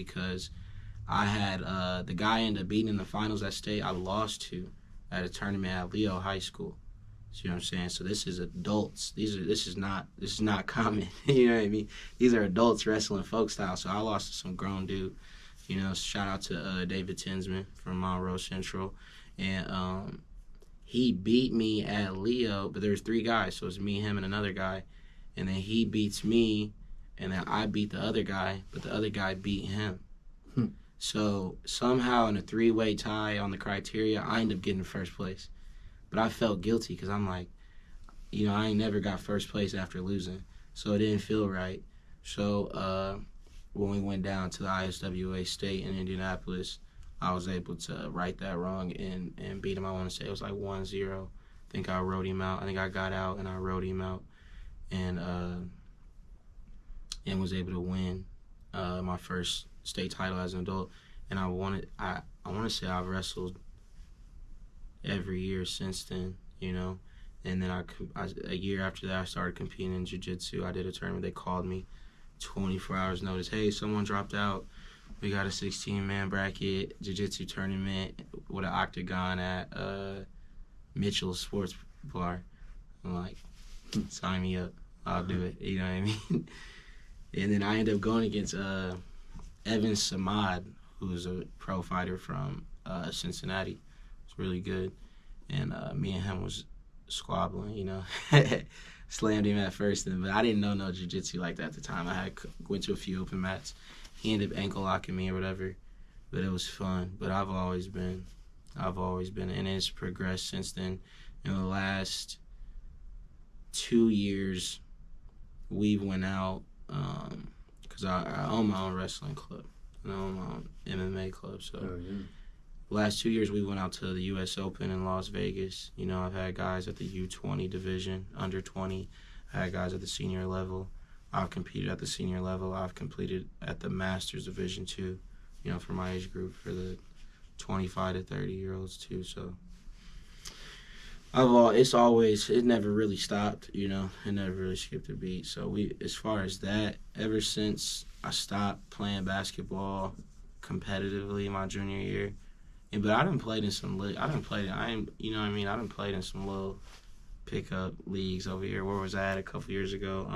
because I had the guy I ended up beating in the finals at state. I lost to at a tournament at Leo High School. See what I'm saying? So this is adults. This is not common. You know what I mean? These are adults wrestling folk style. So I lost to some grown dude. You know, shout out to David Tinsman from Monroe Central, and he beat me at Leo. But there's 3 guys, so it's me, him, and another guy, and then he beats me, and then I beat the other guy, but the other guy beat him. So somehow in a 3-way tie on the criteria, I end up getting first place. But I felt guilty because I'm like, you know, I ain't never got first place after losing. So it didn't feel right. So when we went down to the ISWA State in Indianapolis, I was able to right that wrong and beat him. I want to say it was like 1-0. I think I rode him out. I think I got out and I rode him out and was able to win my first state title as an adult. And I want to say I've wrestled every year since then, you know. And then a year after that, I started competing in jiu-jitsu. I did a tournament. They called me 24 hours notice. Hey, someone dropped out. We got a 16-man bracket jiu-jitsu tournament with an octagon at Mitchell's Sports Bar. I'm like, sign me up. I'll do it. You know what I mean? And then I ended up going against Evan Samad, who's a pro fighter from Cincinnati. Really good, and me and him was squabbling, you know. Slammed him at first, but I didn't know no jiu-jitsu like that at the time. I went to a few open mats. He ended up ankle locking me or whatever, but it was fun. But I've always been, and it's progressed since then. In the last 2 years, we've went out because I own my own wrestling club, and I own my own MMA club, so. Oh, yeah. Last 2 years, we went out to the U.S. Open in Las Vegas. You know, I've had guys at the U20 division, under 20. I had guys at the senior level. I've competed at the senior level. I've competed at the Masters division, too, you know, for my age group, for the 25 to 30-year-olds, too. So it never really stopped, you know. It never really skipped a beat. So as far as that, ever since I stopped playing basketball competitively my junior year, but I done played in some you know what I mean? I done played in some little pickup leagues over here. Where was I at a couple years ago?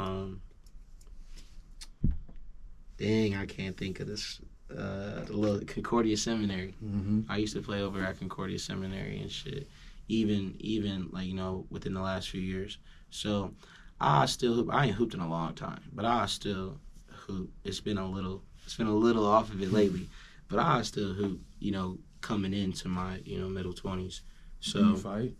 I can't think of this. The little Concordia Seminary. Mm-hmm. I used to play over at Concordia Seminary and shit. Even like, you know, within the last few years. So I still hoop. I ain't hooped in a long time, but I still hoop. It's been a little off of it lately, but I still hoop, you know, coming into my, you know, middle 20s. So do you fight?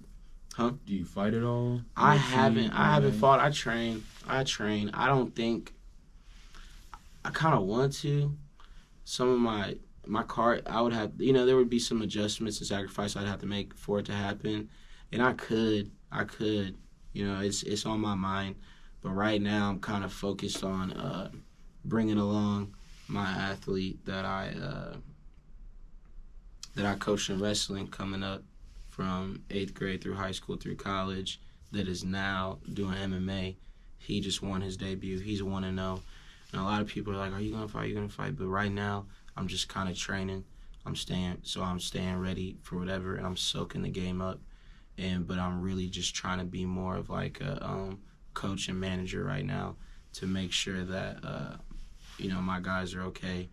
Huh? Do you fight at all? I haven't fought. I train. I don't think I kind of want to. Some of my card, I would have, you know, there would be some adjustments and sacrifice I'd have to make for it to happen, and I could, you know, it's on my mind, but right now I'm kind of focused on bringing along my athlete that I coached in wrestling coming up from 8th grade through high school through college, that is now doing MMA. He just won his debut. He's 1-0. And a lot of people are like, are you going to fight? But right now, I'm just kind of training. I'm staying ready for whatever, and I'm soaking the game up. But I'm really just trying to be more of like a coach and manager right now to make sure that, you know, my guys are okay.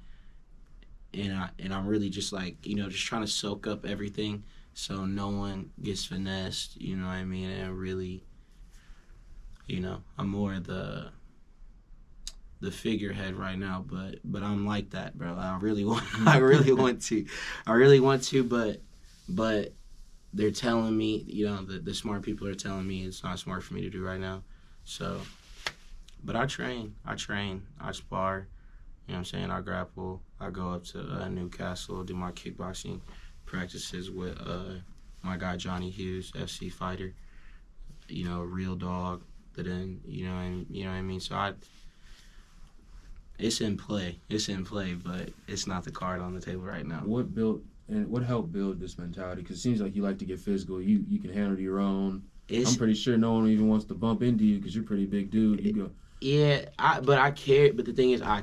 And I'm really just like, you know, just trying to soak up everything so no one gets finessed, you know what I mean? And really, you know, I'm more the figurehead right now, but I'm like that, bro. I really want to, but they're telling me, you know, the smart people are telling me it's not smart for me to do right now. So, but I train, I spar, you know what I'm saying? I grapple. I go up to Newcastle, do my kickboxing practices with my guy Johnny Hughes, FC fighter. You know, real dog. That then, you know what I mean. So it's in play, but it's not the card on the table right now. What helped build this mentality? Because it seems like you like to get physical. You can handle your own. I'm pretty sure no one even wants to bump into you because you're a pretty big dude. You go. Yeah, but the thing is, I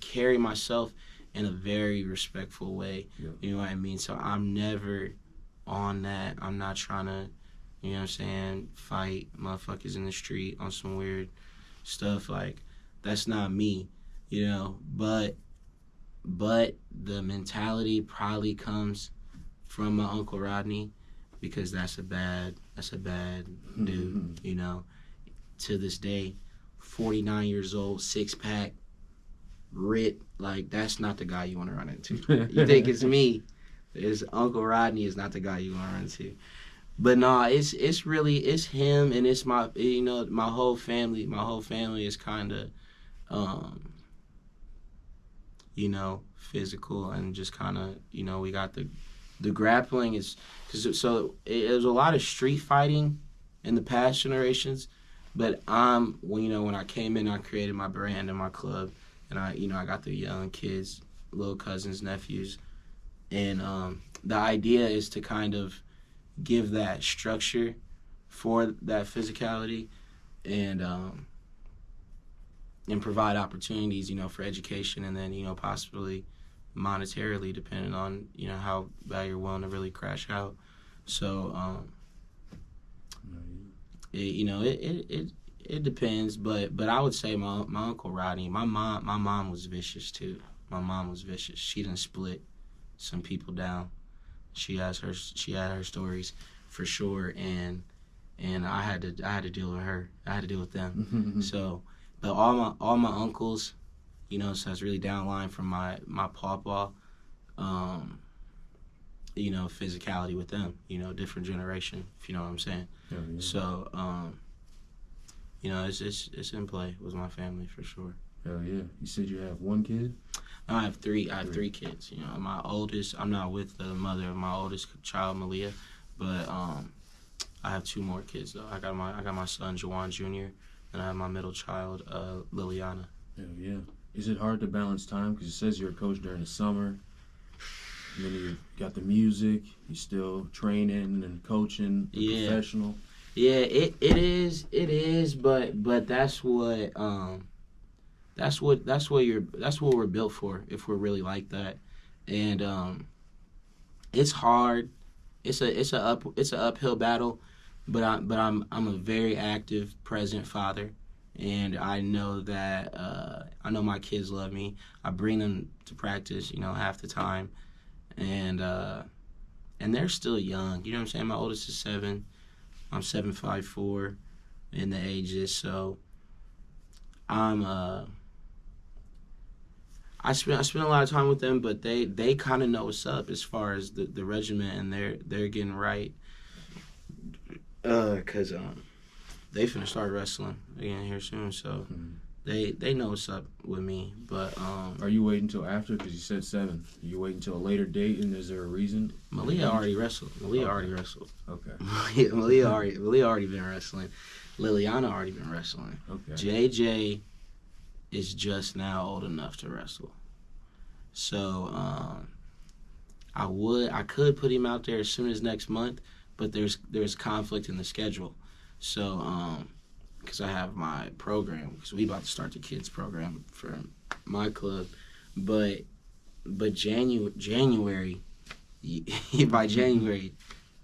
carry myself in a very respectful way. Yeah. You know what I mean? So I'm never on that. I'm not trying to, you know what I'm saying, fight motherfuckers in the street on some weird stuff. Like, that's not me, you know. But the mentality probably comes from my Uncle Rodney, because that's a bad dude, you know. To this day, 49 years old, six-pack, ripped. Like, that's not the guy you want to run into. You think it's me. Uncle Rodney is not the guy you want to run into. But no, it's really, it's him, and it's my, you know, my whole family. My whole family is kind of, you know, physical, and just kind of, you know, we got the grappling is, cause so it was a lot of street fighting in the past generations, but when I came in, I created my brand and my club, and I got the young kids, little cousins, nephews, and the idea is to kind of give that structure for that physicality, and provide opportunities, you know, for education, and then, you know, possibly monetarily, depending on, you know, how bad you're willing to really crash out. So, it depends, but I would say my Uncle Rodney, my mom was vicious too. My mom was vicious. She done split some people down. She had her stories for sure, and I had to deal with her. I had to deal with them. So, but all my uncles, you know, so it's really down line from my pawpaw, you know, physicality with them, you know, different generation, if you know what I'm saying. Yeah. So, you know, it's in play with my family for sure. Hell yeah. You said you have one kid? No, I have three kids. You know, my oldest, I'm not with the mother of my oldest child, Malia, but I have two more kids though. I got my son Juwan Jr. and I have my middle child, Liliana. Hell yeah. Is it hard to balance time? Because it says you're a coach during the summer, and then you got the music. You still training and coaching, professional. Yeah, it is, but that's what we're built for, if we're really like that. And it's hard. It's an uphill battle, but I'm a very active, present father, and I know that I know my kids love me. I bring them to practice, you know, half the time, and they're still young. You know what I'm saying? My oldest is 7. I'm 7'5" in the ages, so I spend a lot of time with them, but they kind of know what's up as far as the regiment, and they're getting right, cause they finna start wrestling again here soon, so they know what's up with me. But are you waiting until after? Cause you said 7. Are you waiting until a later date, and is there a reason? Malia already wrestled. Already wrestled. Okay. Malia already been wrestling. Liliana already been wrestling. Okay. JJ is just now old enough to wrestle. So I could put him out there as soon as next month, but there's conflict in the schedule. So because I have my program, because we about to start the kids program for my club, but January by January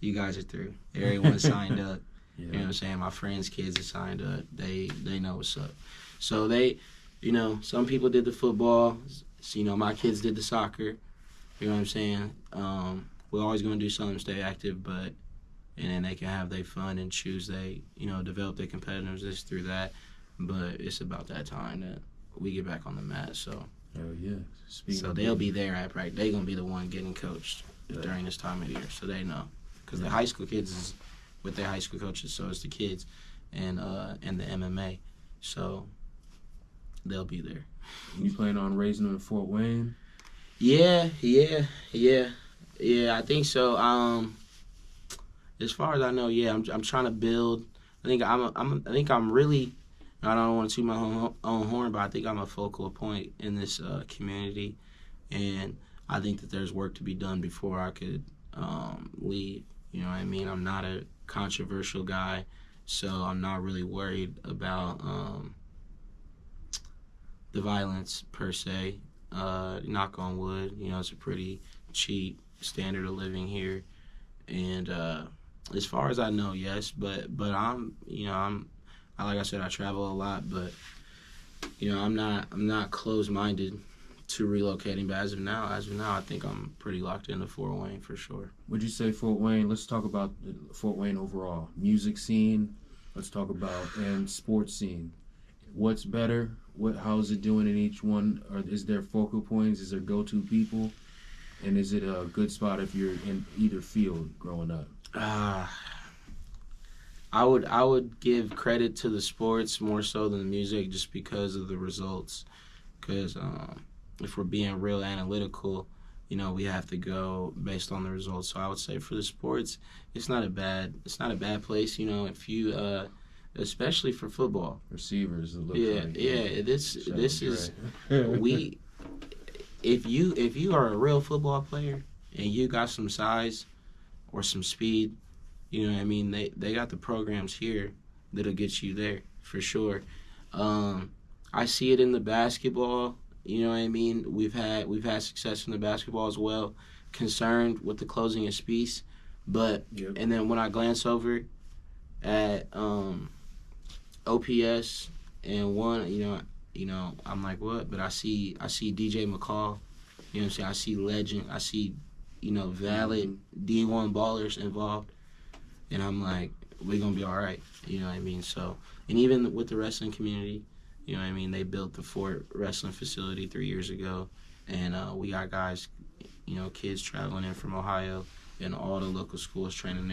you guys are through. Everyone signed up. Yeah. You know what I'm saying? My friends' kids are signed up. They know what's up. So they, you know, some people did the football. So, you know, my kids did the soccer. You know what I'm saying? We're always going to do something to stay active, and then they can have their fun and choose develop their competitiveness through that. But it's about that time that we get back on the mat. So, hell yeah. So they'll be there at practice. They're going to be the one getting coached during this time of year. So they know. Because the high school kids is with their high school coaches, so it's the kids and the MMA. So they'll be there. You plan on raising them in Fort Wayne? Yeah. I think so. As far as I know, yeah, I'm trying to build. I think I'm really. I don't want to toot my own horn, but I think I'm a focal point in this community, and I think that there's work to be done before I could leave. You know what I mean? I'm not a controversial guy, so I'm not really worried about the violence per se. knock on wood. You know, it's a pretty cheap standard of living here. And as far as I know, yes. But like I said, I travel a lot. But I'm not closed minded to relocating. But as of now, I think I'm pretty locked into Fort Wayne for sure. Would you say Fort Wayne? Let's talk about the Fort Wayne overall music scene. Let's talk about and sports scene. What's better? How is it doing in each one? Or is there focal points? Is there go-to people? And is it a good spot if you're in either field growing up? I would give credit to the sports more so than the music, just because of the results. Because if we're being real analytical, we have to go based on the results. So I would say for the sports, it's not a bad place. If you especially for football Receivers, it looks like. Yeah. This is we. If you are a real football player and you got some size or some speed, you know what I mean, they got the programs here that'll get you there for sure. I see it in the basketball. You know what I mean? We've had success in the basketball as well. Concerned with the closing of Spieth, but Yep. And then when I glance over at OPS and one, I'm like, what? But I see DJ McCall. You know what I'm saying? I see legend. I see, valid D1 ballers involved, and I'm like, we're gonna be all right. You know what I mean? So, and even with the wrestling community, you know what I mean? They built the Fort Wrestling facility 3 years ago, and we got guys, kids traveling in from Ohio, and all the local schools training there.